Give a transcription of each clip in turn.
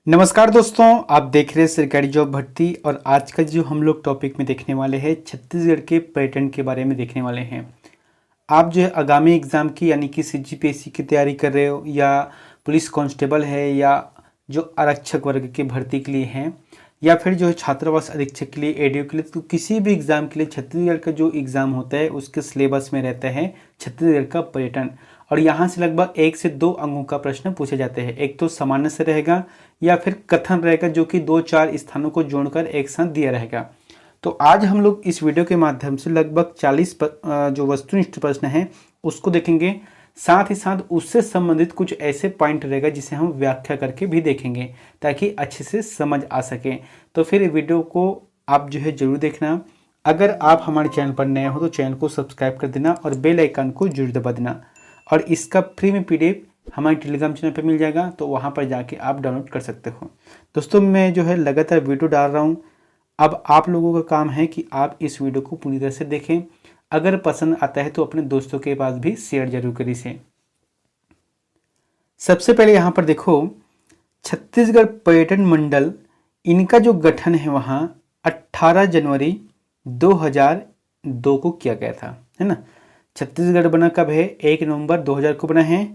नमस्कार दोस्तों, आप देख रहे हैं सरकारी जॉब भर्ती। और आज का जो हम लोग टॉपिक में देखने वाले हैं छत्तीसगढ़ के पर्यटन के बारे में देखने वाले हैं। आप जो है आगामी एग्ज़ाम की यानी कि सीजीपीएससी की तैयारी कर रहे हो या पुलिस कांस्टेबल है या जो आरक्षक वर्ग के भर्ती के लिए हैं या फिर जो है छात्रावास अधीक्षक के लिए एडीओ के लिए, तो किसी भी एग्ज़ाम के लिए छत्तीसगढ़ का जो एग्ज़ाम होता है उसके सिलेबस में रहता है छत्तीसगढ़ का पर्यटन। और यहाँ से लगभग 1 से 2 अंकों का प्रश्न पूछे जाते हैं। एक तो सामान्य से रहेगा या फिर कथन रहेगा जो कि 2-4 स्थानों को जोड़कर एक साथ दिया रहेगा। तो आज हम लोग इस वीडियो के माध्यम से लगभग 40 जो वस्तुनिष्ठ प्रश्न हैं उसको देखेंगे। साथ ही साथ उससे संबंधित कुछ ऐसे पॉइंट रहेगा जिसे हम व्याख्या करके भी देखेंगे ताकि अच्छे से समझ आ सके। तो फिर वीडियो को आप जो है जरूर देखना। अगर आप हमारे चैनल पर नए हो तो चैनल को सब्सक्राइब कर देना और बेल आइकन को जरूर दबा देना। और इसका फ्री में पीडीएफ हमारे टेलीग्राम चैनल पर मिल जाएगा, तो वहाँ पर जाके आप डाउनलोड कर सकते हो। दोस्तों, मैं जो है लगातार वीडियो डाल रहा हूँ। अब आप लोगों का काम है कि आप इस वीडियो को पूरी तरह से देखें। अगर पसंद आता है तो अपने दोस्तों के पास भी शेयर जरूर करें इसे। सबसे पहले यहाँ पर देखो, छत्तीसगढ़ पर्यटन मंडल, इनका जो गठन है वहाँ 18 जनवरी 2002 को किया गया था, है ना। छत्तीसगढ़ बना कब है? 1 नवंबर 2000 को बना है।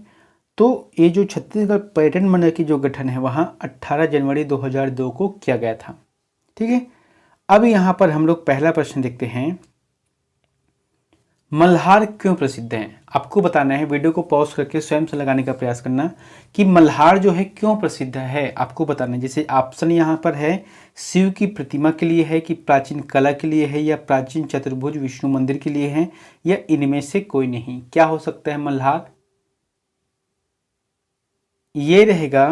तो ये जो छत्तीसगढ़ पर्यटन मंडल की जो गठन है वहाँ 18 जनवरी 2002 को किया गया था। ठीक है। अब यहाँ पर हम लोग पहला प्रश्न देखते हैं, मल्हार क्यों प्रसिद्ध है? आपको बताना है, वीडियो को पॉज करके स्वयं से लगाने का प्रयास करना कि मल्हार जो है क्यों प्रसिद्ध है, आपको बताना है। जैसे ऑप्शन यहाँ पर है, शिव की प्रतिमा के लिए है कि प्राचीन कला के लिए है या प्राचीन चतुर्भुज विष्णु मंदिर के लिए है या इनमें से कोई नहीं। क्या हो सकता है मल्हार? ये रहेगा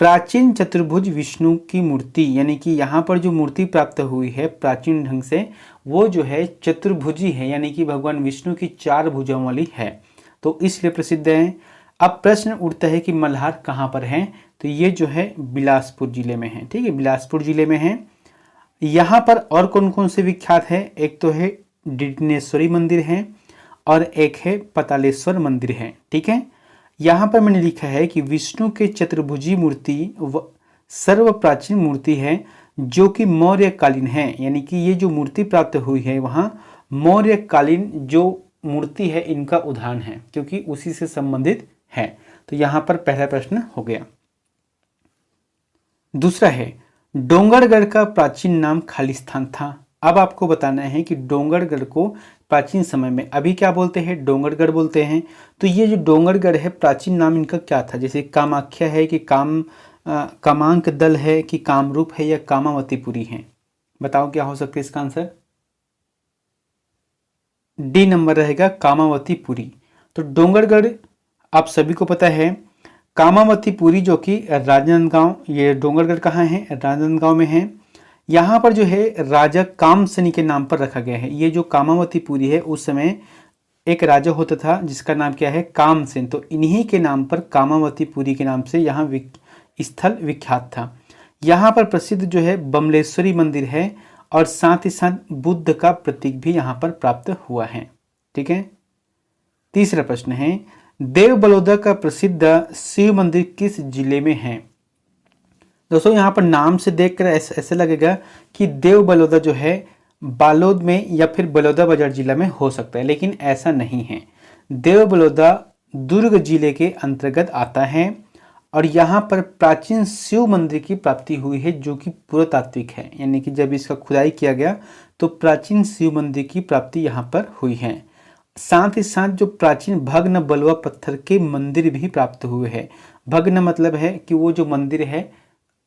प्राचीन चतुर्भुज विष्णु की मूर्ति, यानी कि यहाँ पर जो मूर्ति प्राप्त हुई है प्राचीन ढंग से वो जो है चतुर्भुजी है, यानी कि भगवान विष्णु की 4 भुजाओं वाली है, तो इसलिए प्रसिद्ध है। अब प्रश्न उठता है कि मल्हार कहाँ पर है? तो ये जो है बिलासपुर जिले में है। ठीक है, बिलासपुर जिले में है। यहाँ पर और कौन कौन से विख्यात है? एक तो है डिडनेश्वरी मंदिर है और एक है पतालेश्वर मंदिर है। ठीक है, यहाँ पर मैंने लिखा है कि विष्णु के चतुर्भुजी मूर्ति सर्व प्राचीन मूर्ति है जो कि मौर्यकालीन है, यानी कि ये जो मूर्ति प्राप्त हुई है वहाँ मौर्यकालीन जो मूर्ति है इनका उदाहरण है, क्योंकि उसी से संबंधित है। तो यहाँ पर पहला प्रश्न हो गया। दूसरा है, डोंगरगढ़ का प्राचीन नाम खालिस्तान था। अब आपको बताना है कि डोंगरगढ़ को प्राचीन समय में अभी क्या बोलते हैं? डोंगरगढ़ बोलते हैं। तो ये जो डोंगरगढ़ है प्राचीन नाम इनका क्या था? जैसे कामाख्या है कि कामांक दल है कि कामरूप है या कामावतीपुरी है? बताओ क्या हो सकता है इसका आंसर? डी नंबर रहेगा, कामावतीपुरी। तो डोंगरगढ़ आप सभी को पता है। कामावतीपुरी जो कि राजनांदगांव, ये डोंगरगढ़ कहाँ है? राजनांदगांव में है। यहाँ पर जो है राजा कामसेनी के नाम पर रखा गया है। ये जो कामावतीपुरी है उस समय एक राजा होता था जिसका नाम क्या है? कामसेन। तो इन्हीं के नाम पर कामावतीपुरी के नाम से यहाँ स्थल विख्यात था। यहाँ पर प्रसिद्ध जो है बमलेश्वरी मंदिर है और साथ ही साथ बुद्ध का प्रतीक भी यहाँ पर प्राप्त हुआ है। ठीक है। तीसरा प्रश्न है, देव बलौदा का प्रसिद्ध शिव मंदिर किस जिले में है? दोस्तों, यहाँ पर नाम से देखकर ऐसे लगेगा कि देव बलौदा जो है बालोद में या फिर बलौदाबाजार जिला में हो सकता है, लेकिन ऐसा नहीं है। देव बलौदा दुर्ग जिले के अंतर्गत आता है और यहाँ पर प्राचीन शिव मंदिर की प्राप्ति हुई है जो कि पुरातात्विक है, यानी कि जब इसका खुदाई किया गया तो प्राचीन शिव मंदिर की प्राप्ति यहाँ पर हुई है। साथ ही साथ जो प्राचीन भग्न बलुआ पत्थर के मंदिर भी प्राप्त हुए हैं। भग्न मतलब है कि वो जो मंदिर है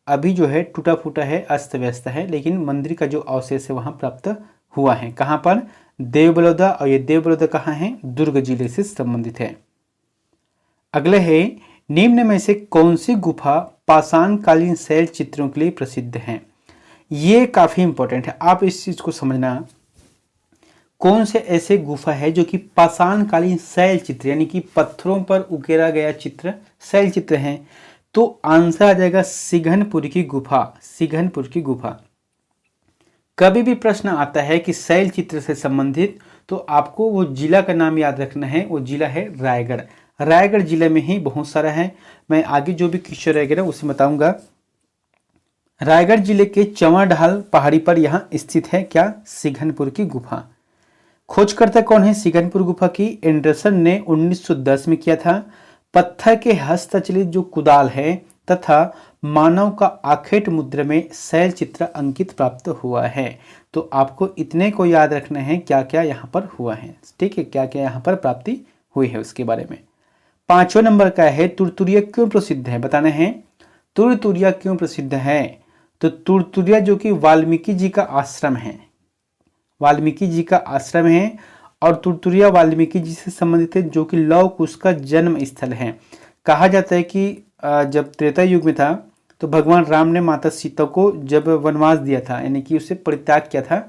अभी जो है टूटा फूटा है, अस्त व्यस्त है, लेकिन मंदिर का जो अवशेष है वहाँ प्राप्त हुआ है। कहाँ पर? देव बलौदा। और ये देव बलौदा कहाँ है? दुर्ग जिले से संबंधित है। अगले है, निम्न में से कौन सी गुफा पाषाणकालीन शैल चित्रों के लिए प्रसिद्ध है? ये काफी इंपॉर्टेंट है, आप इस चीज को समझना। कौन से ऐसे गुफा है जो कि पाषाणकालीन शैल चित्र यानी कि पत्थरों पर उकेरा गया चित्र शैल चित्र है? तो आंसर आ जाएगा सिंघनपुर की गुफा। सिंघनपुर की गुफा। कभी भी प्रश्न आता है कि शैल चित्र से संबंधित, तो आपको वो जिला का नाम याद रखना है। वो जिला है रायगढ़। रायगढ़ जिले में ही बहुत सारा है। मैं आगे जो भी क्वेश्चन रहेगा ना उसे बताऊंगा। रायगढ़ जिले के चंवाढाल पहाड़ी पर यहाँ स्थित है क्या, सिघनपुर की गुफा। खोजकर्ता कौन है सिघनपुर गुफा की, एंडरसन ने 1910 में किया था। पत्थर के हस्तचलित जो कुदाल है तथा मानव का आखेट मुद्रा में शैल चित्र अंकित प्राप्त हुआ है। तो आपको इतने को याद रखना है क्या क्या यहाँ पर हुआ है, ठीक है, क्या क्या यहाँ पर प्राप्ति हुई है उसके बारे में। 5वां नंबर का है तुरतुरिया क्यों प्रसिद्ध है, बताना है तुरतुरिया क्यों प्रसिद्ध है। तो तुरतुरिया जो कि वाल्मीकि जी का आश्रम है, वाल्मीकि जी का आश्रम है और तुरतुरिया वाल्मीकि जी से संबंधित है जो कि लव कुश का जन्म स्थल है। कहा जाता है कि जब त्रेता युग में था तो भगवान राम ने माता सीता को जब वनवास दिया था, यानी कि उसे परित्याग किया था,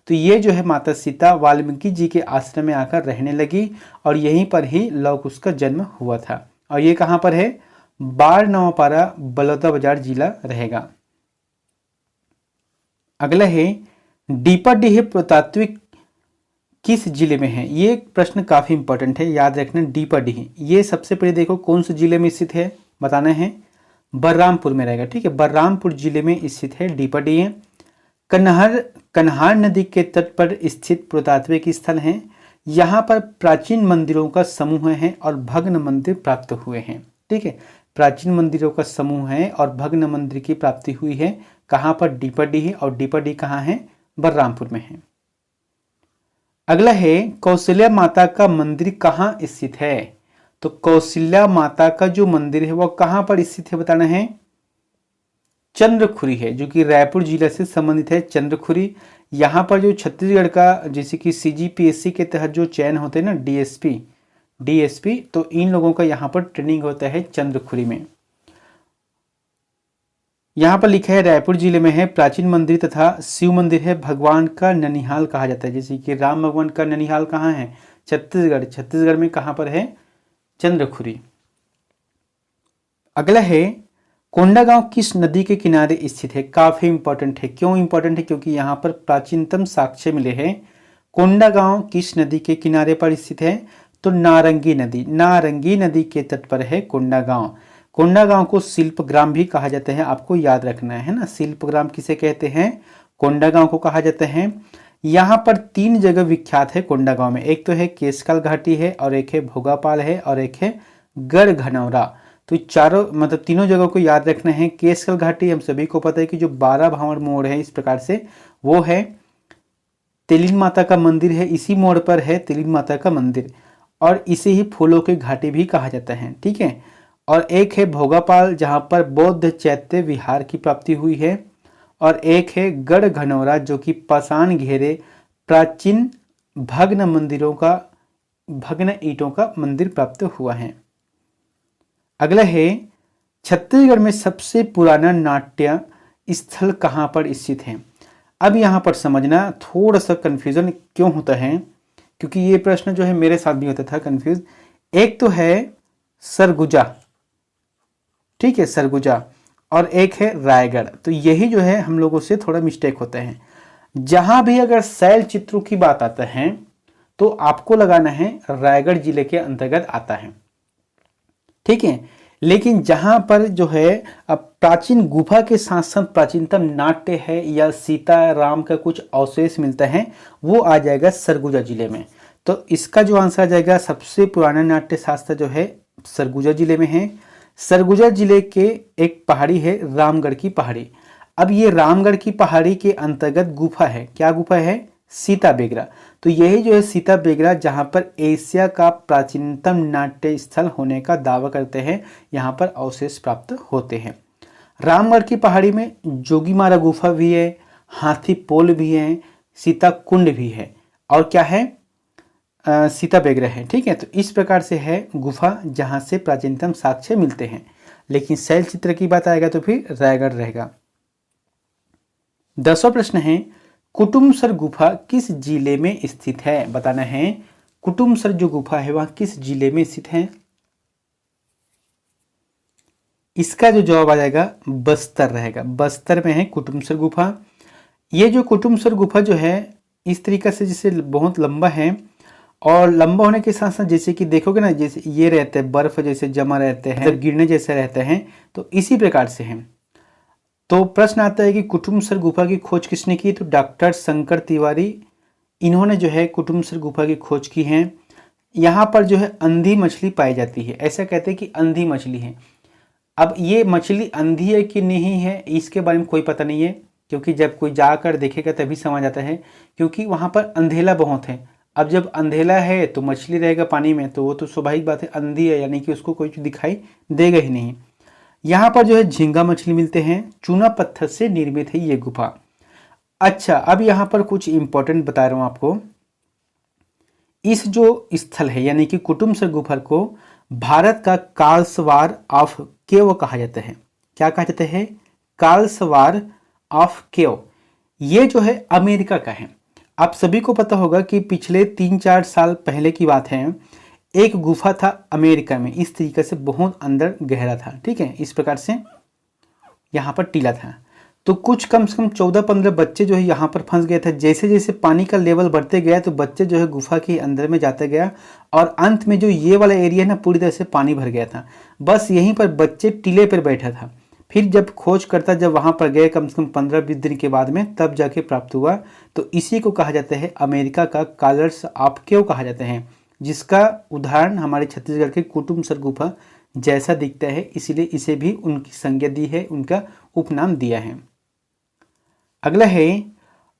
तो ये जो है माता सीता वाल्मीकि जी के आश्रम में आकर रहने लगी और यहीं पर ही लव कुश का जन्म हुआ था। और ये कहाँ पर है, बाढ़ नवापारा बलौदाबाजार जिला रहेगा। अगला है डीपाडीह पुरातात्विक किस जिले में है। ये प्रश्न काफी इंपॉर्टेंट है, याद रखना। डीपाडीह ये सबसे पहले देखो कौन से जिले में स्थित है, बताना है बलरामपुर में रहेगा, ठीक है, बलरामपुर जिले में स्थित है डीपाडीह। कन्हार नदी के तट पर स्थित पुरातात्विक स्थल है। यहाँ पर प्राचीन मंदिरों का समूह है और भग्न मंदिर प्राप्त हुए हैं, ठीक है, प्राचीन मंदिरों का समूह है और भग्न मंदिर की प्राप्ति हुई है। कहाँ पर, डीपाडीह, और डीपाडीह कहाँ है, बलरामपुर में है। अगला है कौशल्या माता का मंदिर कहाँ स्थित है। तो कौशल्या माता का जो मंदिर है वो कहाँ पर स्थित है, बताना है चंद्रखुरी है, जो कि रायपुर जिला से संबंधित है। चंद्रखुरी यहाँ पर जो छत्तीसगढ़ का जैसे कि सीजीपीएससी के तहत जो चयन होते हैं ना, डीएसपी, तो इन लोगों का यहाँ पर ट्रेनिंग होता है चंद्रखुरी में। यहाँ पर लिखा है रायपुर जिले में है, प्राचीन मंदिर तथा शिव मंदिर है, भगवान का ननिहाल कहा जाता है। जैसे कि राम भगवान का ननिहाल कहाँ है, छत्तीसगढ़ में कहाँ पर है, चंद्रखुरी। अगला है कोंडागांव किस नदी के किनारे स्थित है। काफी इंपॉर्टेंट है, क्यों इंपॉर्टेंट है, क्योंकि यहाँ पर प्राचीनतम साक्ष्य मिले हैं। कोंडागांव किस नदी के किनारे पर स्थित है, तो नारंगी नदी के तट पर है कोंडागांव। कोंडागांव को शिल्पग्राम भी कहा जाता है, आपको याद रखना है ना, शिल्पग्राम किसे कहते हैं, कोंडागांव को कहा जाता है। यहाँ पर 3 जगह विख्यात है कोंडागांव में, एक तो है केशकाल घाटी है और एक है भोगापाल है और एक है गढ़ घनौरा। तो चारों मतलब तीनों जगह को याद रखना है। केशकाल घाटी हम सभी को पता है कि जो 12 भावर मोड़ है इस प्रकार से, वो है तेलिन माता का मंदिर है, इसी मोड़ पर है तेलिन माता का मंदिर और इसे ही फूलों की घाटी भी कहा जाता है, ठीक है। और एक है भोगापाल जहाँ पर बौद्ध चैत्य विहार की प्राप्ति हुई है और एक है गढ़ घनौरा जो कि पाषाण घेरे प्राचीन भग्न ईंटों का मंदिर प्राप्त हुआ है। अगला है छत्तीसगढ़ में सबसे पुराना नाट्य स्थल कहाँ पर स्थित है। अब यहाँ पर समझना थोड़ा सा कंफ्यूजन क्यों होता है, क्योंकि ये प्रश्न जो है मेरे साथ भी होता था कंफ्यूज। एक तो है सरगुजा, ठीक है, सरगुजा, और एक है रायगढ़। तो यही जो है हम लोगों से थोड़ा मिस्टेक होता है। जहां भी अगर शैल चित्रों की बात आता है तो आपको लगाना है रायगढ़ जिले के अंतर्गत आता है, ठीक है। लेकिन जहां पर जो है प्राचीन गुफा के साथ साथ प्राचीनतम नाट्य है या सीता राम का कुछ अवशेष मिलता है, वो आ जाएगा सरगुजा जिले में। तो इसका जो आंसर आ जाएगा, सबसे पुराना नाट्य शास्त्र जो है सरगुजा जिले में है। सरगुजा जिले के एक पहाड़ी है रामगढ़ की पहाड़ी। अब ये रामगढ़ की पहाड़ी के अंतर्गत गुफा है, क्या गुफा है, सीता बेगरा। तो यही जो है सीता बेगरा जहाँ पर एशिया का प्राचीनतम नाट्य स्थल होने का दावा करते हैं, यहाँ पर अवशेष प्राप्त होते हैं। रामगढ़ की पहाड़ी में जोगीमारा गुफा भी है, हाथी पोल भी है, सीता कुंड भी है और क्या है, सीता बेगरा है, ठीक है। तो इस प्रकार से है गुफा जहां से प्राचीनतम साक्ष्य मिलते हैं। लेकिन शैल चित्र की बात आएगा तो फिर रायगढ़ रहेगा। 10वां प्रश्न है कुटुमसर गुफा किस जिले में स्थित है, बताना है कुटुमसर जो गुफा है वह किस जिले में स्थित है। इसका जो जवाब आ जाएगा बस्तर रहेगा, बस्तर में है कुटुमसर गुफा। ये जो कुटुमसर गुफा जो है इस तरीके से जैसे बहुत लंबा है और लंबा होने के साथ साथ जैसे कि देखोगे ना, जैसे ये रहते हैं बर्फ जैसे जमा रहते हैं, जब गिरने जैसे रहते हैं, तो इसी प्रकार से है। तो प्रश्न आता है कि कुटुम्बसर गुफा की खोज किसने की? तो डॉक्टर शंकर तिवारी, इन्होंने जो है कुटुम्बसर गुफा की खोज की है। यहाँ पर जो है अंधी मछली पाई जाती है, ऐसा कहते हैं कि अंधी मछली है। अब ये मछली अंधी है कि नहीं है इसके बारे में कोई पता नहीं है, क्योंकि जब कोई जाकर देखेगा तभी समझ आता है, क्योंकि वहाँ पर अंधेला बहुत है। अब जब अंधेला है तो मछली रहेगा पानी में, तो वो तो स्वाभाविक बात है अंधी है, यानी कि उसको कोई दिखाई देगा ही नहीं। यहाँ पर जो है झींगा मछली मिलते हैं। चूना पत्थर से निर्मित है ये गुफा। अच्छा, अब यहाँ पर कुछ इंपॉर्टेंट बता रहा हूँ आपको। इस जो स्थल है यानी कि कुटुम्बसर गुफा को भारत का कालसवार ऑफ केव कहा जाता है। क्या कहा जाता है? कालसवार ऑफ केव। ये जो है अमेरिका का है। आप सभी को पता होगा कि पिछले 3-4 साल पहले की बात है, एक गुफा था अमेरिका में, इस तरीके से बहुत अंदर गहरा था, ठीक है, इस प्रकार से यहाँ पर टीला था। तो कुछ कम से कम 14-15 बच्चे जो है यहाँ पर फंस गए थे। जैसे जैसे पानी का लेवल बढ़ते गया तो बच्चे जो है गुफा के अंदर में जाते गया, और अंत में जो ये वाला एरिया है ना पूरी तरह से पानी भर गया था। बस यहीं पर बच्चे टीले पर बैठा था। फिर जब खोजकर्ता जब वहाँ पर गए कम से कम 15-20 दिन के बाद में, तब जाके प्राप्त हुआ। तो इसी को कहा जाता है अमेरिका का कालर्स ऑफ केव कहा जाता है, जिसका उदाहरण हमारे छत्तीसगढ़ के कुटुम्बसर गुफा जैसा दिखता है, इसीलिए इसे भी उनकी संज्ञा दी है, उनका उपनाम दिया है। अगला है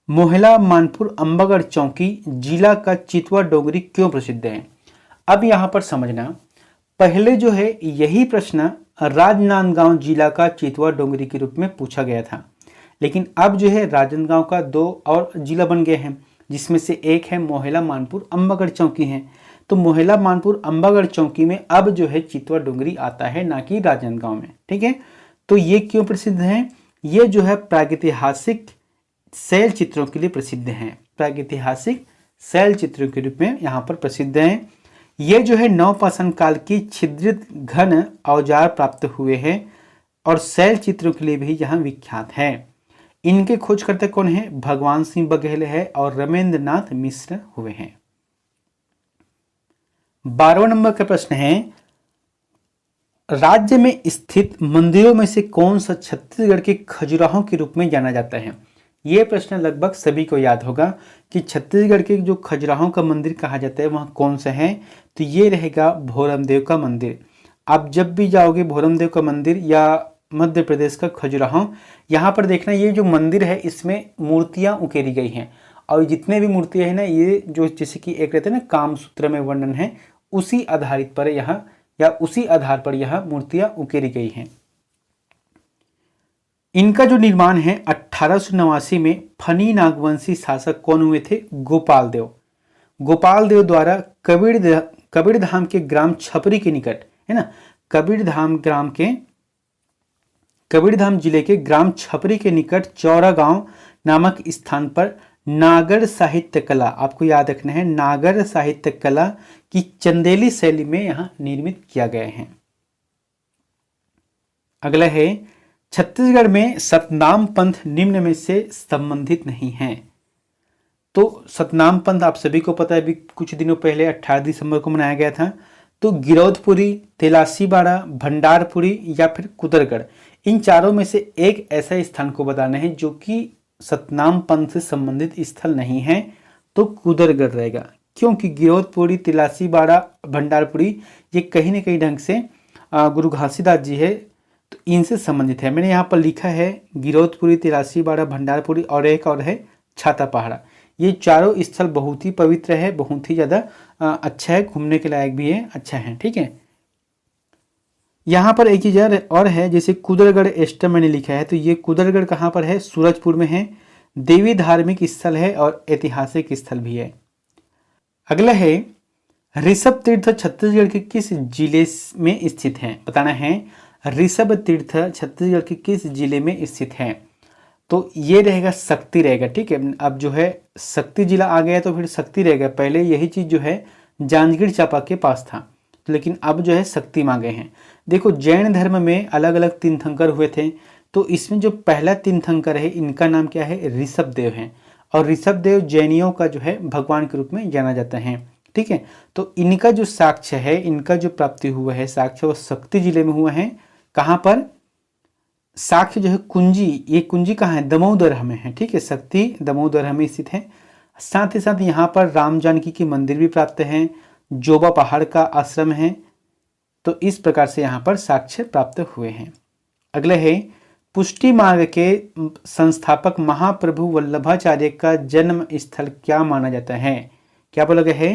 मोहला मानपुर अंबागढ़ चौकी जिला का चितवा डोंगरी क्यों प्रसिद्ध है? अब यहाँ पर समझना, पहले जो है यही प्रश्न राजनांदगांव जिला का चितवा डोंगरी के रूप में पूछा गया था, लेकिन अब जो है राजनांदगांव का 2 और जिला बन गए हैं, जिसमें से एक है मोहला मानपुर अंबागढ़ चौकी है। तो मोहला मानपुर अंबागढ़ चौकी में अब जो है चितवा डोंगरी आता है, ना कि राजनांदगांव में, ठीक है। तो ये क्यों प्रसिद्ध है? ये जो है प्रागैतिहासिक शैल चित्रों के लिए प्रसिद्ध हैं। प्रागैतिहासिक शैल चित्रों के रूप में यहाँ पर प्रसिद्ध हैं। ये जो है नवपाषाण काल की छिद्रित घन औजार प्राप्त हुए हैं, और शैल चित्रों के लिए भी यहाँ विख्यात है। इनके खोजकर्ता कौन है? भगवान सिंह बघेल है और रमेंद्र नाथ मिश्र हुए हैं। 12वां नंबर का प्रश्न है, राज्य में स्थित मंदिरों में से कौन सा छत्तीसगढ़ के खजुराहों के रूप में जाना जाता है? ये प्रश्न लगभग सभी को याद होगा कि छत्तीसगढ़ के जो खजुराहों का मंदिर कहा जाता है वह कौन सा है? तो ये रहेगा भोरमदेव का मंदिर। आप जब भी जाओगे भोरमदेव का मंदिर या मध्य प्रदेश का खजुराहो, यहाँ पर देखना ये जो मंदिर है इसमें मूर्तियाँ उकेरी गई हैं, और जितने भी मूर्तियाँ हैं ना, ये जो जैसे कि एक रहते हैं ना कामसूत्र में वर्णन है, उसी आधारित पर यहाँ या उसी आधार पर यह मूर्तियां उकेरी गई हैं। इनका जो निर्माण है 1889 में फनी नागवंशी शासक कौन हुए थे? गोपाल देव। गोपाल देव द्वारा कबीरधाम के ग्राम छपरी के निकट, है ना, कबीरधाम जिले के ग्राम छपरी के निकट चौरा गांव नामक स्थान पर नागर साहित्य कला, आपको याद रखना है, नागर साहित्य कला की चंदेली शैली में यहां निर्मित किया गया है। अगला है, छत्तीसगढ़ में सतनाम पंथ निम्न में से संबंधित नहीं है। तो सतनाम पंथ आप सभी को पता है, अभी कुछ दिनों पहले 18 दिसंबर को मनाया गया था। तो गिरौदपुरी, तेलासीबाड़ा, भंडारपुरी या फिर कुदरगढ़, इन चारों में से एक ऐसा स्थान को बताना है जो कि सतनाम पंथ से संबंधित स्थल नहीं है। तो कुदरगढ़ रहेगा, क्योंकि गिरौदपुरी, तिलासीबाड़ा, भंडारपुरी ये कहीं ना कहीं ढंग से गुरु घासीदास जी है तो इनसे संबंधित है। मैंने यहाँ पर लिखा है गिरौदपुरी, तिलासीबाड़ा, भंडारपुरी और एक और है छाता पहाड़ा। ये चारों स्थल बहुत ही पवित्र है, बहुत ही ज़्यादा अच्छा है, घूमने के लायक भी है, अच्छा है, ठीक है। यहाँ पर एक चीज़ और है, जैसे कुदरगढ़ एस्टर मैंने लिखा है, तो ये कुदरगढ़ कहाँ पर है? सूरजपुर में है। देवी धार्मिक स्थल है और ऐतिहासिक स्थल भी है। अगला है, ऋषभ तीर्थ छत्तीसगढ़ के किस जिले में स्थित है? बताना है, ऋषभ तीर्थ छत्तीसगढ़ के किस जिले में स्थित है? तो ये रहेगा शक्ति रहेगा, ठीक है। अब जो है शक्ति जिला आ गया तो फिर शक्ति रहेगा। पहले यही चीज़ जो है जांजगीर चांपा के पास था, लेकिन अब जो है शक्ति में आ गए हैं। देखो, जैन धर्म में अलग अलग तीर्थंकर हुए थे, तो इसमें जो पहला तीर्थंकर है इनका नाम क्या है? ऋषभ देव है, और ऋषभ देव जैनियों का जो है भगवान के रूप में जाना जाता है, ठीक है। तो इनका जो साक्ष्य है, इनका जो प्राप्ति हुआ है साक्ष्य, वो शक्ति जिले में हुआ है। कहाँ पर? साक्ष्य जो है कुंजी, ये कुंजी कहाँ है, दमोदर में है, ठीक है, शक्ति दमोदर में स्थित है। साथ ही साथ यहाँ पर राम जानकी के मंदिर भी प्राप्त हैं, जोबा पहाड़ का आश्रम है। तो इस प्रकार से यहाँ पर साक्ष्य प्राप्त हुए हैं। अगले है पुष्टि मार्ग के संस्थापक महाप्रभु वल्लभाचार्य का जन्म स्थल क्या माना जाता है। क्या बोला गया है,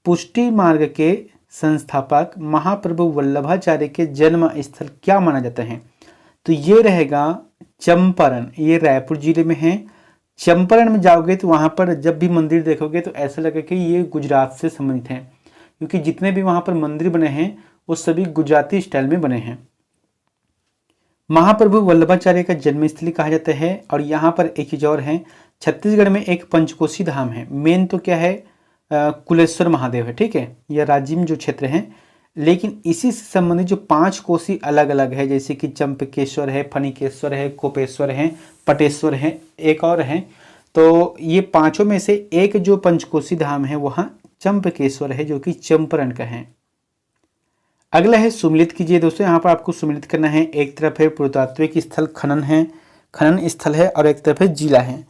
पुष्टि मार्ग के संस्थापक महाप्रभु वल्लभाचार्य के जन्म स्थल क्या माना जाता है। तो ये रहेगा चंपारण, ये रायपुर जिले में है। चंपारण में जाओगे तो वहाँ पर जब भी मंदिर देखोगे तो ऐसा लगेगा कि ये गुजरात से संबंधित है, क्योंकि जितने भी वहाँ पर मंदिर बने हैं वो सभी गुजराती स्टाइल में बने हैं। महाप्रभु वल्लभाचार्य का जन्मस्थली कहा जाता है। और यहाँ पर एक चीज और है, छत्तीसगढ़ में एक पंचकोशी धाम है। मेन तो क्या है, कुलेश्वर महादेव है, ठीक है, यह राज्य में जो क्षेत्र है। लेकिन इसी से संबंधित जो 5 कोसी अलग अलग है, जैसे कि चंपकेश्वर है, फणिकेश्वर है, कोपेश्वर है, पटेश्वर है, एक और है। तो ये पांचों में से एक जो पंचकोशी धाम है वह चंपकेश्वर है, जो कि चंपारण का है। अगला है सुमिलित कीजिए दोस्तों। यहाँ पर आपको सुमिलित करना है। एक तरफ है पुरातात्विक स्थल खनन स्थल है, और एक तरफ है जिला है।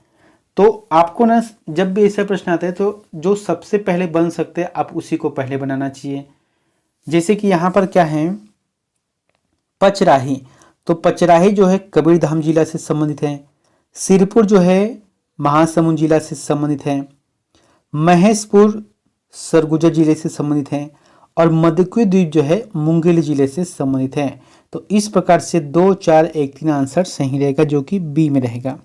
तो आपको ना जब भी ऐसा प्रश्न आता है तो जो सबसे पहले बन सकते हैं आप उसी को पहले बनाना चाहिए। जैसे कि यहाँ पर क्या है, पचराही, तो पचराही जो है कबीरधाम जिला से संबंधित है। सिरपुर जो है महासमुंद जिला से संबंधित है। महेशपुर सरगुजा जिले से संबंधित है। और मध्यकुई द्वीप जो है मुंगेली जिले से संबंधित है। तो इस प्रकार से 2, 4, 1, 3 आंसर सही रहेगा, जो कि बी में रहेगा।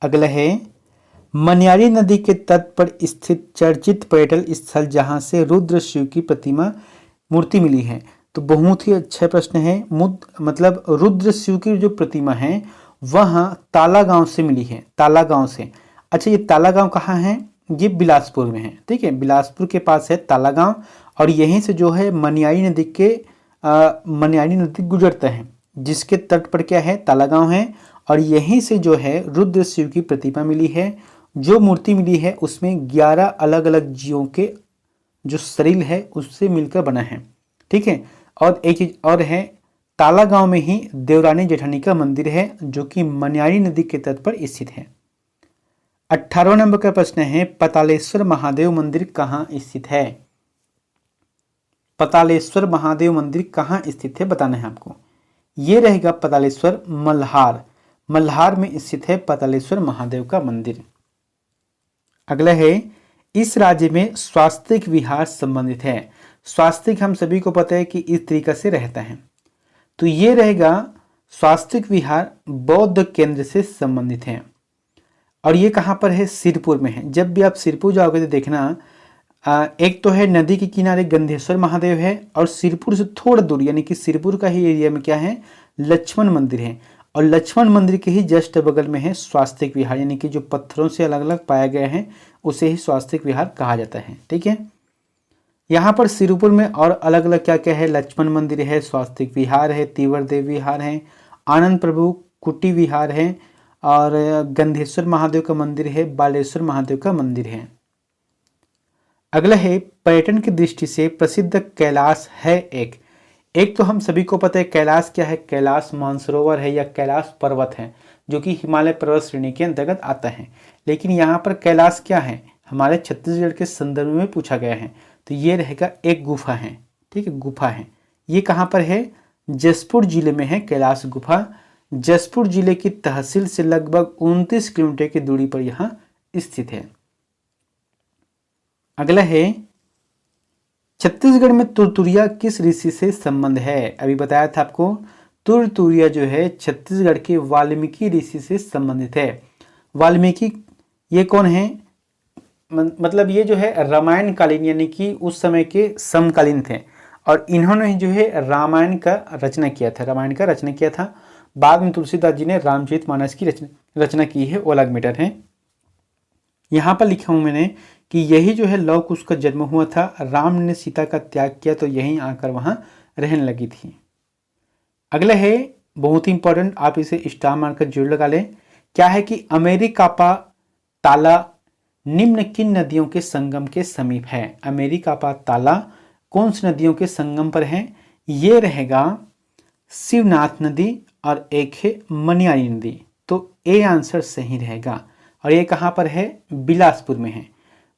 अगला है मन्यारी नदी के तट पर स्थित चर्चित पर्यटन स्थल जहां से रुद्र शिव की प्रतिमा मूर्ति मिली है। तो बहुत ही अच्छा प्रश्न है। मतलब रुद्र शिव की जो प्रतिमा है वह ताला गांव से मिली है, ताला गांव से। अच्छा, ये ताला गांव कहाँ है, ये बिलासपुर में है, ठीक है, बिलासपुर के पास है ताला गांव। और यहीं से जो है मन्यारी नदी गुजरता है, जिसके तट पर क्या है, ताला गांव है। और यहीं से जो है रुद्र शिव की प्रतिमा मिली है। जो मूर्ति मिली है उसमें 11 अलग अलग जीवों के जो शरीर है उससे मिलकर बना है, ठीक है। और एक चीज और है, ताला गांव में ही देवरानी जेठानी का मंदिर है, जो कि मन्यारी नदी के तट पर स्थित है। 18वां नंबर का प्रश्न है, पतालेश्वर महादेव मंदिर कहाँ स्थित है। पतालेश्वर महादेव मंदिर कहाँ स्थित है बताना है आपको। ये रहेगा पतालेश्वर मल्हार में स्थित है पतालेश्वर महादेव का मंदिर। अगला है इस राज्य में स्वास्तिक विहार संबंधित है। स्वास्तिक हम सभी को पता है कि इस तरीके से रहता है। तो ये रहेगा स्वास्तिक विहार बौद्ध केंद्र से संबंधित है। और ये कहाँ पर है, सिरपुर में है। जब भी आप सिरपुर जाओगे तो देखना, एक तो है नदी के किनारे गंधेश्वर महादेव है, और सिरपुर से थोड़ा दूर यानी कि सिरपुर का ही एरिया में क्या है, लक्ष्मण मंदिर है। और लक्ष्मण मंदिर के ही जस्ट बगल में है स्वास्तिक विहार, यानी कि जो पत्थरों से अलग अलग पाया गया है उसे ही स्वास्तिक विहार कहा जाता है, ठीक है। यहाँ पर सिरपुर में और अलग अलग क्या क्या है, लक्ष्मण मंदिर है, स्वास्तिक विहार है, तीवर देव विहार है, आनंद प्रभु कुटी विहार है, और गंधेश्वर महादेव का मंदिर है, बालेश्वर महादेव का मंदिर है। अगला है पर्यटन की दृष्टि से प्रसिद्ध कैलाश है। एक तो हम सभी को पता है कैलाश क्या है, कैलाश मानसरोवर है या कैलाश पर्वत है, जो कि हिमालय पर्वत श्रेणी के अंतर्गत आता है। लेकिन यहाँ पर कैलाश क्या है, हमारे छत्तीसगढ़ के संदर्भ में पूछा गया है। तो ये रहेगा एक गुफा है, ठीक है, गुफा है। ये कहाँ पर है, जसपुर जिले में है कैलाश गुफा। जसपुर जिले की तहसील से लगभग 29 किलोमीटर की दूरी पर यहाँ स्थित है। अगला है छत्तीसगढ़ में तुरतुरिया किस ऋषि से संबंध है। अभी बताया था आपको, तुरतुरिया जो है छत्तीसगढ़ के वाल्मीकि ऋषि से संबंधित है। वाल्मीकि ये कौन है, मतलब ये जो है रामायण कालीन यानी कि उस समय के समकालीन थे, और इन्होंने जो है रामायण का रचना किया था। बाद में तुलसीदास जी ने रामचरितमानस की रचना की है, वो अलग मैटर है। यहाँ पर लिखा हूँ मैंने कि यही जो है लव कुश का जन्म हुआ था। राम ने सीता का त्याग किया तो यहीं आकर वहां रहने लगी थी। अगला है बहुत ही इंपॉर्टेंट, आप इसे स्टार मारकर जरूर लगा लें। क्या है कि अमेरिकापा ताला निम्न किन नदियों के संगम के समीप है। अमेरिकापा ताला कौन सी नदियों के संगम पर है, ये रहेगा शिवनाथ नदी और एक है मनियारी नदी। तो ए आंसर सही रहेगा। और ये कहाँ पर है? बिलासपुर में है।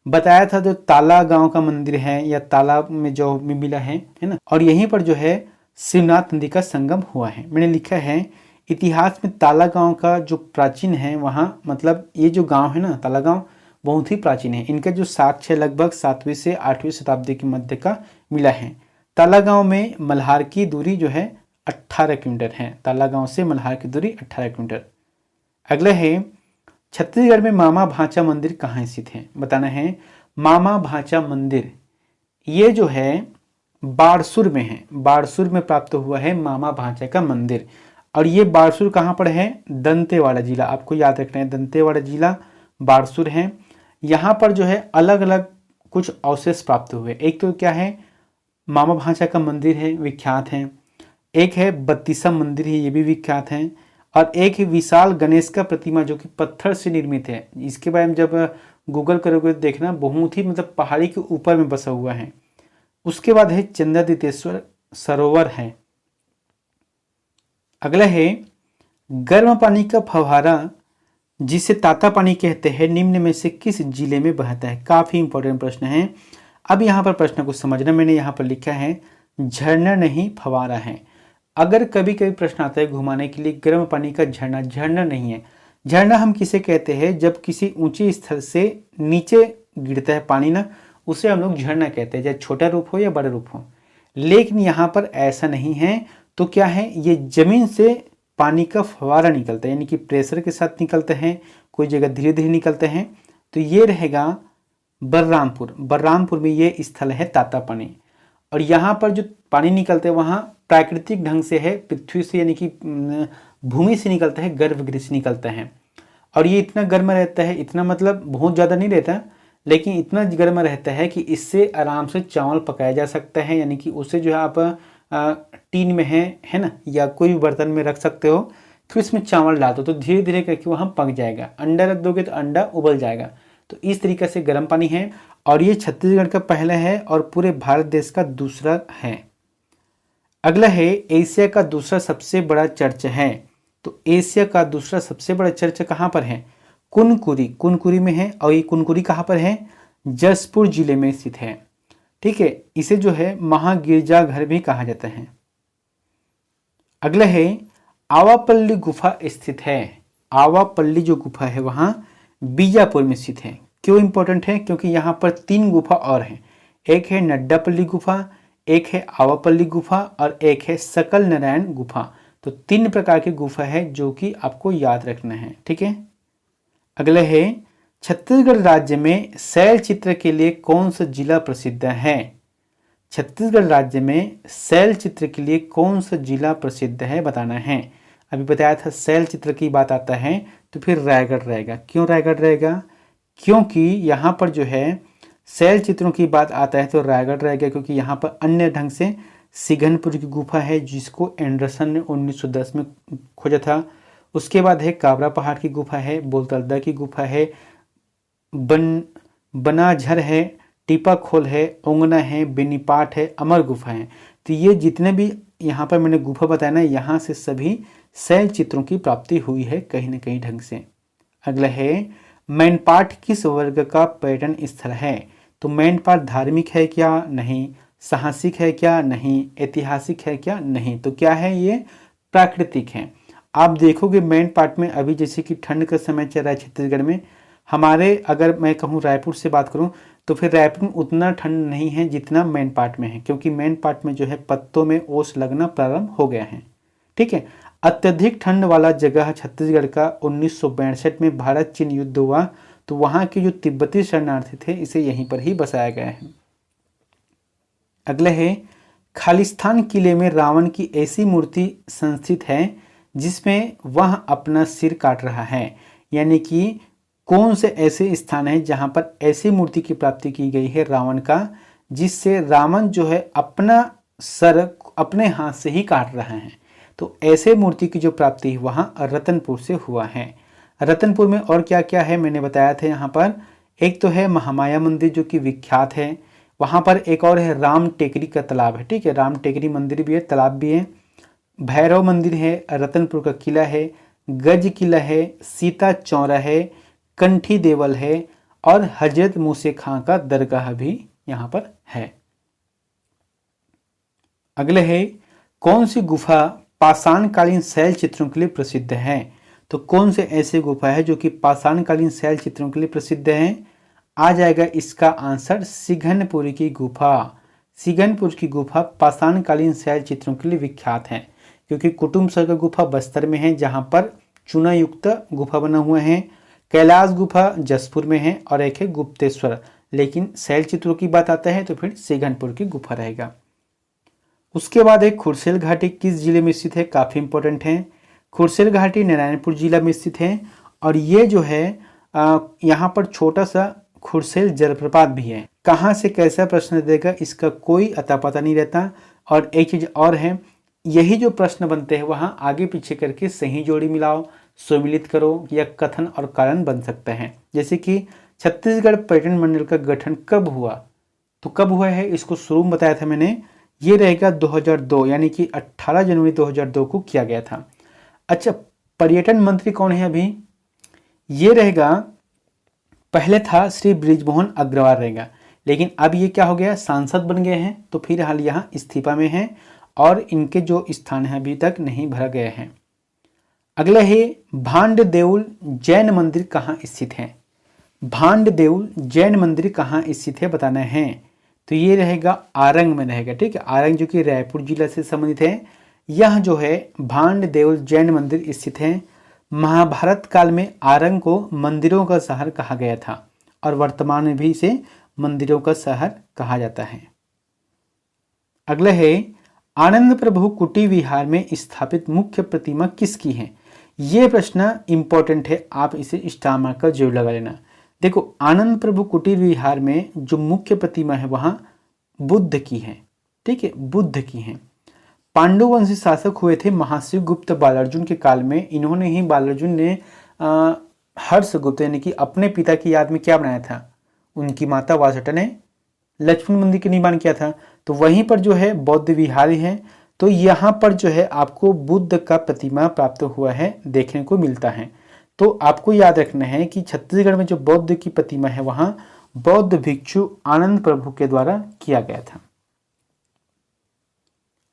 बताया था जो ताला गांव का मंदिर है या तालाब में जो मिला है ना, और यहीं पर जो है शिवनाथ नदी का संगम हुआ है। मैंने लिखा है इतिहास में ताला गांव का जो प्राचीन है वहाँ, मतलब ये जो गांव है ना ताला गांव, बहुत ही प्राचीन है। इनका जो साक्ष्य लगभग 7वीं से 8वीं शताब्दी के मध्य का मिला है। ताला गांव में मल्हार की दूरी जो है 18 किलोमीटर है। ताला गांव से मल्हार की दूरी 18 किलोमीटर। अगला है छत्तीसगढ़ में मामा भांचा मंदिर कहाँ स्थित है? बताना है। मामा भांचा मंदिर ये जो है बारसूर में है। बारसूर में प्राप्त हुआ है मामा भांचा का मंदिर। और ये बारसूर कहाँ पर है? दंतेवाड़ा जिला। आपको याद रखना है, दंतेवाड़ा जिला बारसूर है। यहाँ पर जो है अलग अलग कुछ अवशेष प्राप्त हुए। एक तो क्या है, मामा भांचा का मंदिर है, विख्यात है। एक है बत्तीसा मंदिर है, ये भी विख्यात है। और एक है विशाल गणेश का प्रतिमा जो कि पत्थर से निर्मित है। इसके बारे में जब गूगल करोगे तो देखना, बहुत ही मतलब पहाड़ी के ऊपर में बसा हुआ है। उसके बाद है चंद्रदितेश्वर सरोवर है। अगला है गर्म पानी का फव्वारा जिसे ताता पानी कहते हैं निम्न में से किस जिले में बहता है? काफी इंपॉर्टेंट प्रश्न है। अब यहाँ पर प्रश्न को समझना, मैंने यहाँ पर लिखा है झरना नहीं फव्वारा है। अगर कभी कभी प्रश्न आता है घुमाने के लिए, गर्म पानी का झरना, झरना नहीं है। झरना हम किसे कहते हैं? जब किसी ऊंचे स्थल से नीचे गिरता है पानी ना, उसे हम लोग झरना कहते हैं, चाहे छोटा रूप हो या बड़ा रूप हो। लेकिन यहाँ पर ऐसा नहीं है। तो क्या है, ये जमीन से पानी का फव्वारा निकलता है, यानी कि प्रेशर के साथ निकलते हैं, कोई जगह धीरे धीरे निकलते हैं। तो ये रहेगा बलरामपुर। बलरामपुर में ये स्थल है ताता पानी। और यहाँ पर जो पानी निकलते हैं वहाँ प्राकृतिक ढंग से है, पृथ्वी से यानी कि भूमि से निकलता है, गर्भगृह से निकलता है। और ये इतना गर्म रहता है, इतना मतलब बहुत ज़्यादा नहीं रहता, लेकिन इतना गर्म रहता है कि इससे आराम से चावल पकाया जा सकता है। यानी कि उसे जो है आप टीन में है ना, या कोई भी बर्तन में रख सकते हो, फिर उसमें चावल डाल दो तो धीरे धीरे करके वहाँ पक जाएगा। अंडा रख दोगे तो अंडा उबल जाएगा। तो इस तरीके से गर्म पानी है। और ये छत्तीसगढ़ का पहला है और पूरे भारत देश का दूसरा है। अगला है एशिया का दूसरा सबसे बड़ा चर्च है। तो एशिया का दूसरा सबसे बड़ा चर्च कहाँ पर है? कुनकुरी। कुनकुरी में है। और ये कुनकुरी कहाँ पर है? जसपुर जिले में स्थित है। ठीक है, इसे जो है महागिरजाघर भी कहा जाता है। अगला है आवापल्ली गुफा स्थित है। आवापल्ली जो गुफा है वहाँ बीजापुर में स्थित है। क्यों इंपॉर्टेंट है? क्योंकि यहाँ पर 3 गुफा और हैं। एक है नड्डापल्ली गुफा, एक है आवापल्ली गुफा और एक है सकल नारायण गुफा। तो 3 प्रकार की गुफा है जो कि आपको याद रखना है। ठीक है। अगला है छत्तीसगढ़ राज्य में शैल चित्र के लिए कौन सा जिला प्रसिद्ध है? छत्तीसगढ़ राज्य में शैल चित्र के लिए कौन सा जिला प्रसिद्ध है बताना है। अभी बताया था शैल चित्र की बात आता है तो फिर रायगढ़ रहेगा। क्यों रायगढ़ रहेगा? क्योंकि यहाँ पर जो है शैल चित्रों की बात आता है तो रायगढ़ रहेगा, क्योंकि यहाँ पर अन्य ढंग से सिघनपुर की गुफा है जिसको एंडरसन ने 1910 में खोजा था। उसके बाद है काबरा पहाड़ की गुफा है, बोलतलदा की गुफा है, बनाझर है, टीपा खोल है, ओंगना है, बेनीपाट है, अमर गुफा है। तो ये जितने भी यहाँ पर मैंने गुफा बताया ना, यहाँ से सभी शैल चित्रों की प्राप्ति हुई है कहीं न कहीं ढंग से। अगला है मैनपाट किस वर्ग का पर्यटन स्थल है? तो मैनपाट धार्मिक है क्या? नहीं। साहसिक है क्या? नहीं। ऐतिहासिक है क्या? नहीं। तो क्या है ये? प्राकृतिक है। आप देखोगे मैनपाट में अभी जैसे कि ठंड का समय चल रहा है छत्तीसगढ़ में, हमारे अगर मैं कहूँ रायपुर से बात करूँ तो फिर रायपुर में उतना ठंड नहीं है जितना मैनपाट में है, क्योंकि मैनपाट में जो है पत्तों में ओस लगना प्रारंभ हो गया है। ठीक है। अत्यधिक ठंड वाला जगह छत्तीसगढ़ का 1962 में भारत चीन युद्ध हुआ तो वहाँ के जो तिब्बती शरणार्थी थे इसे यहीं पर ही बसाया गया है। अगला है खालिस्तान किले में रावण की ऐसी मूर्ति संस्थित है जिसमें वह अपना सिर काट रहा है। यानी कि कौन से ऐसे स्थान है जहां पर ऐसी मूर्ति की प्राप्ति की गई है रावण का, जिससे रावण जो है अपना सर अपने हाथ से ही काट रहा है। तो ऐसे मूर्ति की जो प्राप्ति वहां रतनपुर से हुआ है। रतनपुर में और क्या क्या है मैंने बताया था यहाँ पर। एक तो है महामाया मंदिर जो कि विख्यात है। वहाँ पर एक और है राम टेकरी का तालाब है। ठीक है, राम टेकरी मंदिर भी है, तालाब भी है। भैरव मंदिर है, रतनपुर का किला है, गज किला है, सीता चौरा है, कंठी देवल है और हजरत मूसे खां का दरगाह भी यहाँ पर है। अगले है, कौन सी गुफा पाषाणकालीन शैल चित्रों के लिए प्रसिद्ध है? तो कौन से ऐसे गुफा है जो कि पाषाणकालीन शैल चित्रों के लिए प्रसिद्ध है? आ जाएगा इसका आंसर सिघनपुर की गुफा। सिघनपुर की गुफा पाषाणकालीन शैल चित्रों के लिए विख्यात है, क्योंकि कुटुम्बसर का गुफा बस्तर में है जहां पर चूना युक्त गुफा बना हुआ है, कैलाश गुफा जसपुर में है और एक है गुप्तेश्वर, लेकिन शैल चित्रों की बात आता है तो फिर सिघनपुर की गुफा रहेगा। उसके बाद एक खुरसेल घाटी किस जिले में स्थित है? काफी इंपॉर्टेंट है। खुरसेल घाटी नारायणपुर जिला में स्थित है और ये जो है यहाँ पर छोटा सा खुरसेल जलप्रपात भी है। कहाँ से कैसा प्रश्न देगा इसका कोई अता पता नहीं रहता। और एक चीज और है, यही जो प्रश्न बनते हैं वहाँ आगे पीछे करके सही जोड़ी मिलाओ, सम्मिलित करो या कथन और कारण बन सकता है। जैसे कि छत्तीसगढ़ पर्यटन मंडल का गठन कब हुआ? तो कब हुआ है इसको शुरू में बताया था मैंने, ये रहेगा 2002, यानी कि 18 जनवरी 2002 को किया गया था। अच्छा, पर्यटन मंत्री कौन है अभी? ये रहेगा, पहले था श्री बृजमोहन अग्रवाल रहेगा, लेकिन अब ये क्या हो गया, सांसद बन गए हैं, तो फिर हाल यहाँ इस्तीफा में हैं और इनके जो स्थान है अभी तक नहीं भरा गए हैं। अगला है, भांड देउल जैन मंदिर कहाँ स्थित है? भांड देउल जैन मंदिर कहाँ स्थित है बताना है। तो ये रहेगा आरंग में रहेगा, ठीक है, आरंग जो कि रायपुर जिला से संबंधित है। यह जो है भांड देउल जैन मंदिर स्थित है। महाभारत काल में आरंग को मंदिरों का शहर कहा गया था और वर्तमान में भी इसे मंदिरों का शहर कहा जाता है। अगला है, आनंद प्रभु कुटी विहार में स्थापित मुख्य प्रतिमा किसकी है? ये प्रश्न इंपॉर्टेंट है, आप इसे स्टार मार्क का जरूर लगा लेना। देखो, आनंद प्रभु कुटीर विहार में जो मुख्य प्रतिमा है वहां बुद्ध की है, ठीक है, बुद्ध की है। पांडु वंशी शासक हुए थे महाशिव गुप्त बालार्जुन के काल में। इन्होंने ही, बालार्जुन ने हर्षगुप्त यानी कि अपने पिता की याद में क्या बनाया था? उनकी माता वासुटा ने लक्ष्मण मंदिर का निर्माण किया था, तो वहीं पर जो है बौद्ध विहार है। तो यहाँ पर जो है आपको बुद्ध का प्रतिमा प्राप्त हुआ है, देखने को मिलता है। तो आपको याद रखना है कि छत्तीसगढ़ में जो बौद्ध की प्रतिमा है वहां बौद्ध भिक्षु आनंद प्रभु के द्वारा किया गया था।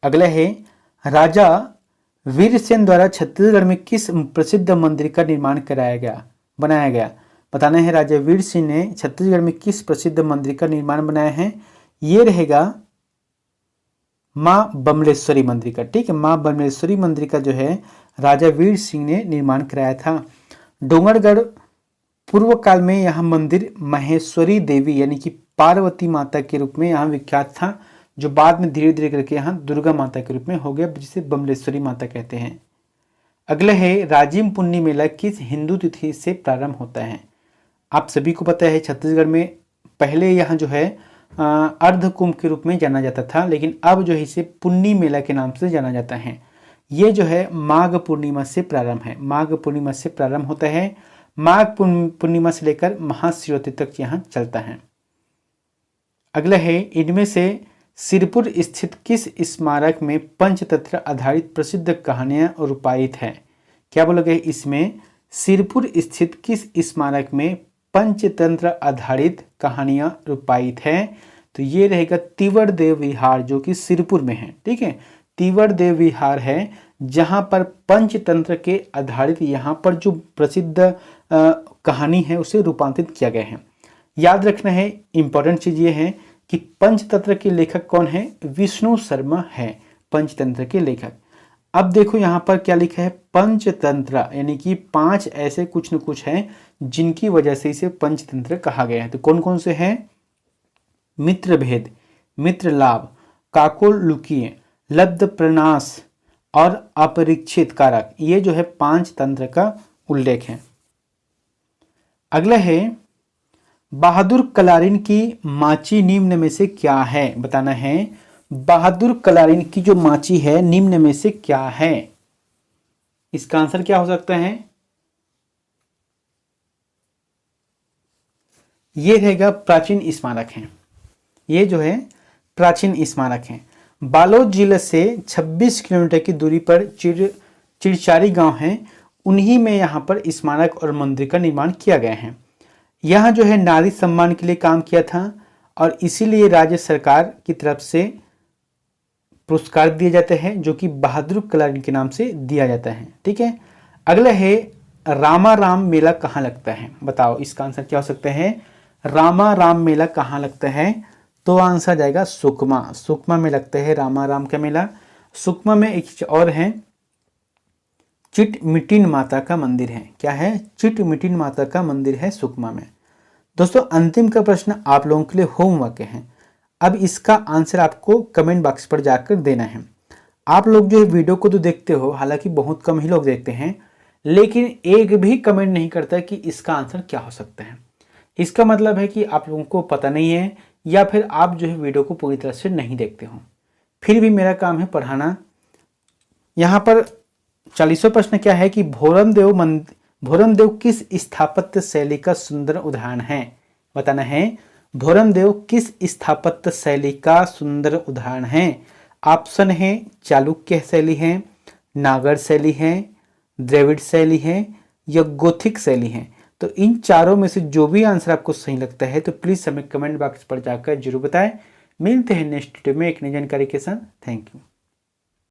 अगला है, राजा वीरसेन द्वारा छत्तीसगढ़ में किस प्रसिद्ध मंदिर का निर्माण बनाया गया? बताना है, राजा वीरसेन ने छत्तीसगढ़ में किस प्रसिद्ध मंदिर का निर्माण बनाया है? ये रहेगा माँ बमलेश्वरी मंदिर का, ठीक है, माँ बमलेश्वरी मंदिर का जो है राजा वीर सिंह ने निर्माण कराया था। डोंगरगढ़ पूर्व काल में यह मंदिर महेश्वरी देवी यानी कि पार्वती माता के रूप में यहाँ विख्यात था, जो बाद में धीरे धीरे करके यहाँ दुर्गा माता के रूप में हो गया, जिसे बमलेश्वरी माता कहते हैं। अगला है, राजिम पुन्नी मेला किस हिंदू तिथि से प्रारंभ होता है? आप सभी को पता है छत्तीसगढ़ में पहले यहाँ जो है अर्ध कुंभ के रूप में जाना जाता था, लेकिन अब जो है इसे पुन्नी मेला के नाम से जाना जाता है। ये जो है माघ पूर्णिमा से प्रारंभ है, माघ पूर्णिमा से प्रारंभ होता है। माघ पूर्णिमा से लेकर महाशिवरात्रि तक यहाँ चलता है। अगला है, इनमें से सिरपुर स्थित किस स्मारक में पंचतंत्र आधारित प्रसिद्ध कहानियां रूपायित है? क्या बोलोगे इसमें? सिरपुर स्थित किस स्मारक में पंचतंत्र आधारित कहानियां रूपायित है? तो ये रहेगा तिवर देव विहार, जो कि सिरपुर में है, ठीक है, तिवर देव विहार है, जहां पर पंचतंत्र के आधारित यहाँ पर जो प्रसिद्ध कहानी है उसे रूपांतरित किया गया है। याद रखना है, इंपॉर्टेंट चीज ये है कि पंचतंत्र के लेखक कौन है? विष्णु शर्मा है पंचतंत्र के लेखक। अब देखो यहाँ पर क्या लिखा है, पंचतंत्र यानी कि 5 ऐसे कुछ न कुछ हैं जिनकी वजह से इसे पंचतंत्र कहा गया है। तो कौन कौन से हैं? मित्र भेद, मित्र लाभ, काकोलुकीय, लब्ध प्रणाश और अपरिक्षित कारक, ये जो है 5 तंत्र का उल्लेख है। अगला है, बहादुर कलारिन की माची निम्न में से क्या है? बताना है, बहादुर कलारिन की जो माची है निम्न में से क्या है? इसका आंसर क्या हो सकता है? ये रहेगा प्राचीन स्मारक है, ये जो है प्राचीन स्मारक है। बालोद जिले से 26 किलोमीटर की दूरी पर चिड़चारी गांव है, उन्हीं में यहाँ पर स्मारक और मंदिर का निर्माण किया गया है। यहाँ जो है नारी सम्मान के लिए काम किया था और इसीलिए राज्य सरकार की तरफ से पुरस्कार दिए जाते हैं जो कि बहादुर कलारी के नाम से दिया जाता है। ठीक है, अगला है रामाराम मेला कहाँ लगता है? बताओ इसका आंसर क्या हो सकता है? रामाराम मेला कहाँ लगता है? तो आंसर जाएगा सुकमा। सुकमा में लगता है रामाराम का मेला। सुकमा में एक चीज और है, चिटमिटिन माता का मंदिर है। क्या है? चिटमिटिन माता का मंदिर है सुकमा में। दोस्तों अंतिम का प्रश्न आप लोगों के लिए होमवर्क है। अब इसका आंसर आपको कमेंट बॉक्स पर जाकर देना है। आप लोग जो वीडियो को तो देखते हो, हालांकि बहुत कम ही लोग देखते हैं, लेकिन एक भी कमेंट नहीं करता कि इसका आंसर क्या हो सकता है। इसका मतलब है कि आप लोगों को पता नहीं है या फिर आप जो है वीडियो को पूरी तरह से नहीं देखते हो। फिर भी मेरा काम है पढ़ाना। यहाँ पर 40वां प्रश्न क्या है कि भोरमदेव किस स्थापत्य शैली का सुंदर उदाहरण है? बताना है भोरमदेव किस स्थापत्य शैली का सुंदर उदाहरण है? ऑप्शन है चालुक्य शैली है, नागर शैली है, द्रविड़ शैली है या गोथिक शैली है। तो इन चारों में से जो भी आंसर आपको सही लगता है तो प्लीज हमें कमेंट बॉक्स पर जाकर जरूर बताएं। मिलते हैं नेक्स्ट वीडियो में एक नई जानकारी के साथ। Thank you.